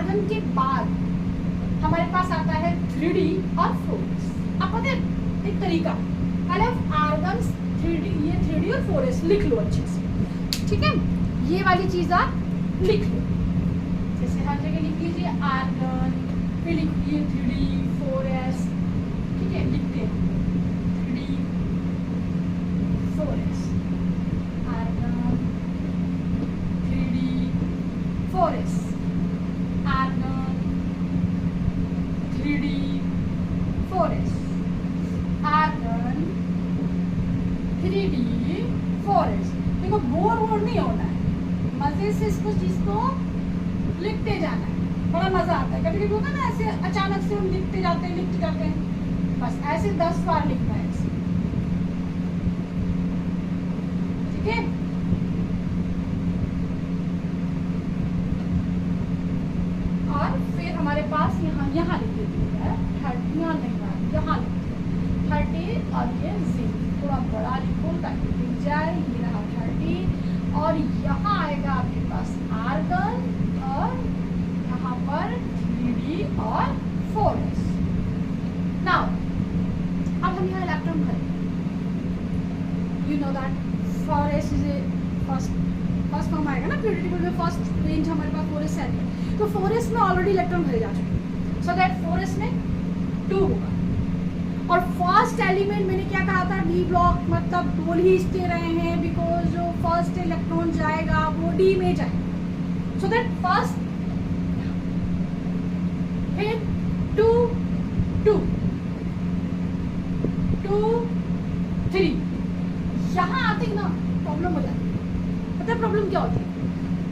Argon के बाद हमारे पास आता है 3D और 4S। अब पता है एक तरीका, पहले आर्गन 3D, ये 3D और 4S लिख लो अच्छे से, ठीक है। ये वाली चीज आप लिख लो, जैसे हर जगह लिख लीजिए आर्गन, फिर लिखिए 3D 4S, ठीक है, लिखते हैं 3D 4S, argon 3D 4S, argon 3D 4S, argon 3D 4S। देखो बोर वोर नहीं होना है, मजे से इसको चीज को लिखते जाना है, बड़ा मजा आता है। कभी कभी होता है ना ऐसे अचानक से हम लिखते जाते हैं, बस ऐसे 10 बार लिखना है इसे, ठीक है। और फिर हमारे पास यहाँ लिख देते हैं 30, यहाँ नहीं बात, यहाँ लिखते हैं 30 और ये 0, थोड़ा बड़ा लिखो ताकि दिख जाए। ये रहा 30 और यहाँ आएगा आपके पास आर्गन और यहाँ पर 3D और 4S। नाउ अब हम यहाँ इलेक्ट्रॉन भरेंगे, you know that 4S is a first form आएगा ना पीरियोडिक टेबल में, फर्स्ट रेंज हमारे पास 4S है, तो 4S में ऑलरेडी इलेक्ट्रॉन भरे जा चुके हैं, सो दैट 4S में 2 होगा। और फर्स्ट एलिमेंट मैंने क्या कहा था, डी ब्लॉक, मतलब डोल ही स्टे रहे हैं, बिकॉज जो फर्स्ट इलेक्ट्रॉन जाएगा वो डी में जाएगा, सो दैट फर्स्ट, फिर 2 2 2 3, यहाँ आते ही ना प्रॉब्लम हो जाती है। पता है प्रॉब्लम क्या होती है?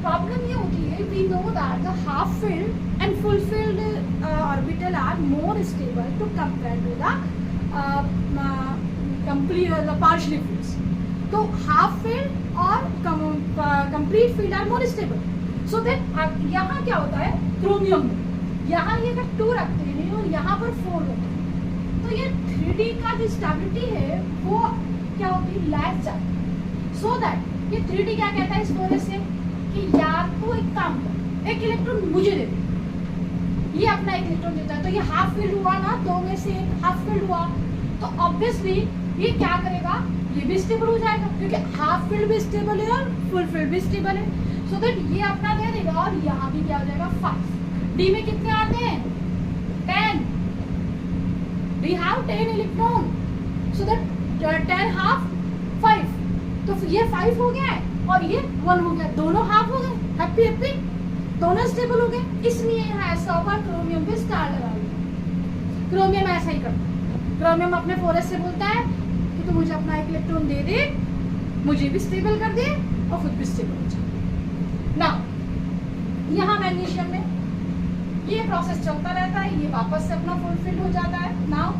प्रॉब्लम ये होती है, we know that the half filled and full filled orbital are more stable to compare to the complete partially fields। तो हाफ फील्ड और complete filled are more stable, so that यहाँ क्या होता है क्रोमियम में, यहाँ ये अगर 2 रखते हैं और यहाँ पर 4 होते हैं, तो ये 3D का जो स्टेबिलिटी है वो क्या होती है, लैग जाती है। सो दैट ये 3D क्या कहता है इस 4S से कि यार तो एक काम कर, एक इलेक्ट्रॉन मुझे दे दे, ये अपना एक इलेक्ट्रॉन देता है, तो ये हाफ फील्ड हुआ ना, 2 में से एक हाफ फील्ड हुआ, तो ऑब्वियसली ये क्या करेगा, ये भी स्टेबल हो जाएगा, क्योंकि हाफ फील्ड भी स्टेबल है और फुल फील्ड भी स्टेबल है, सो दैट ये अपना दे देगा और यहाँ भी क्या हो जाएगा 5। डी में कितने आते हैं 10, we have 10 electron, so that 10 half 5, तो ये 5 हो गया है और ये 1 हो गया, दोनों हाफ हो गए, हैप्पी हैप्पी, दोनों स्टेबल हो गए। इसलिए यहाँ ऐसा होगा, क्रोमियम भी स्टार लगा दिया, क्रोमियम ऐसा ही करता है, क्रोमियम अपने 4S से बोलता है कि तू मुझे अपना एक इलेक्ट्रॉन दे दे, मुझे भी स्टेबल कर दे और खुद भी स्टेबल हो जाए। नाउ यहाँ मैग्नीशियम में ये प्रोसेस चलता रहता है, ये वापस से अपना फुलफिल हो जाता है। नाउ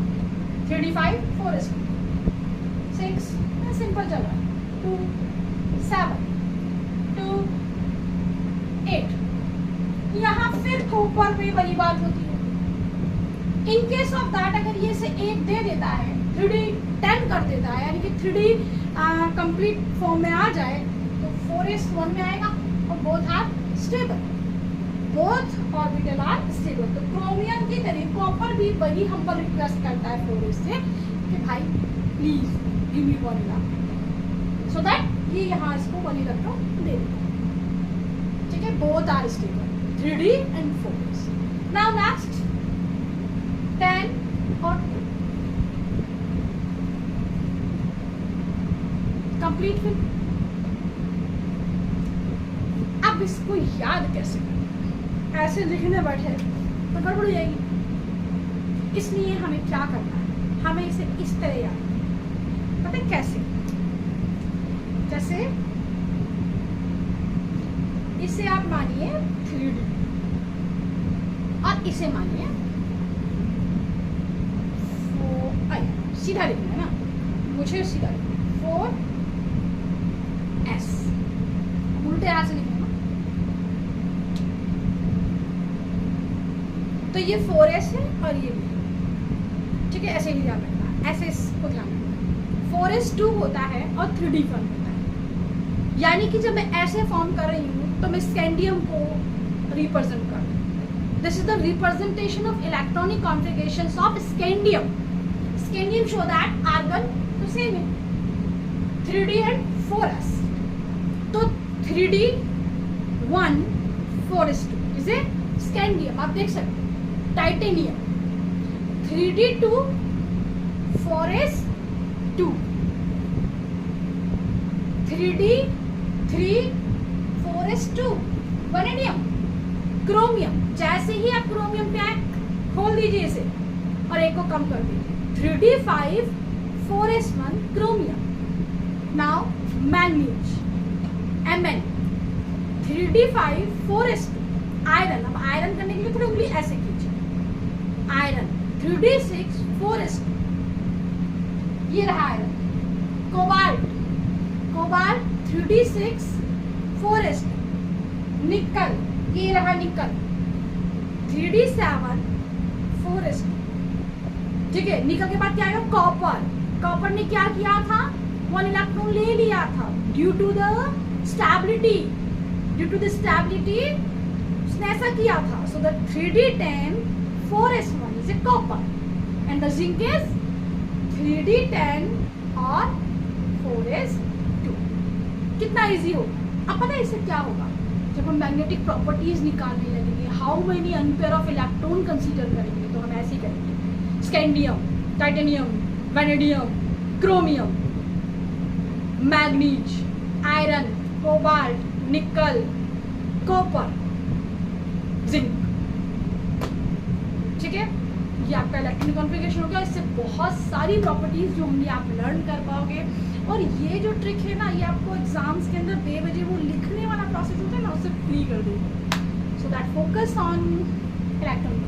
3D 5 4S 6, सिंपल चल रहा है, 2 7 2 8, यहाँ फिर ऊपर भी वही बात होती है। इन केस ऑफ दैट अगर ये से 1 दे देता है, 3D 10 कर देता है, यानी कि 3D कंप्लीट फॉर्म में आ जाए, तो 4S 1 में आएगा और both are stable, both orbital are stable. तो क्रोमियम की तरह कॉपर भी वही हम पर रिक्वेस्ट करता है 4S से कि भाई please give me 1 electron, so that ये यहाँ इसको 1 इलेक्ट्रॉन दे देगा, ठीक है। Both are stable 3D and 4S। Now next 10 और 2 कंप्लीट फिल। अब इसको याद कैसे करें, ऐसे लिखने बैठे तो गड़बड़ हो जाएगी, इसलिए हमें क्या करना है, हमें इसे इस तरह याद करना। पता है कैसे, जैसे इसे आप मानिए 3D और इसे मानिए सीधा लिखना है ना, मुझे सीधा लिखना 4S, उल्टे हाथ से लिखना, तो ये 4S है और ये भी, ठीक है। ऐसे ही ध्यान रखना, ऐसे इसको ध्यान रखना। 4S 2 होता है और 3D फॉर्म होता है, यानी कि जब मैं ऐसे फॉर्म कर रही हूँ तो मैं स्कैंडियम को रिप्रेजेंट कर रही हूँ, This is the representation of electronic configurations of scandium. Scandium show that argon तो same है, 3d and 4s. तो 3d 1 4s2 इसे scandium आप देख सकते हैं. Titanium 3d 2 4s2, 3d 3 4s2 vanadium. Chromium जैसे ही आप क्रोमियम पे आए खोल दीजिए इसे और एक को कम कर दीजिए. 3d 5 4s1 chromium. Now manganese Mn 3d 5 4s2 iron. अब आयरन करने के लिए थोड़ी उंगली ऐसे कीजिए. आयरन 3d 6 4s2 ये रहा आयरन. Cobalt 3d 6 4s2. निकल ये रहा निकल 3d 7 4s2. ठीक है. निकल के बाद क्या आएगा? कॉपर ने क्या किया था? 1 इलेक्ट्रॉन ले लिया था ड्यू टू द स्टेबिलिटी. उसने ऐसा किया था. So the 3d 10 4s1 is a copper and the zinc is 3d 10 और 4s2. कितना इजी हो. अब पता है इससे क्या होगा जब हम मैग्नेटिक प्रॉपर्टीज निकालने लगेंगे. How many unpair of electron consider करेंगे तो हम ऐसे ही करेंगे. Scandium, titanium, vanadium, chromium, manganese, iron, cobalt, nickel, copper, zinc. ठीक है. ये आपका इलेक्ट्रॉनिक कॉन्फ़िगरेशन हो गया. इससे बहुत सारी प्रॉपर्टीज जो होंगी आप लर्न कर पाओगे. और ये जो ट्रिक है ना ये आपको एग्जाम्स के अंदर बेवजह वो लिखने वाला प्रोसेस होता है ना उससे फ्री कर देगा. So that focus on electronic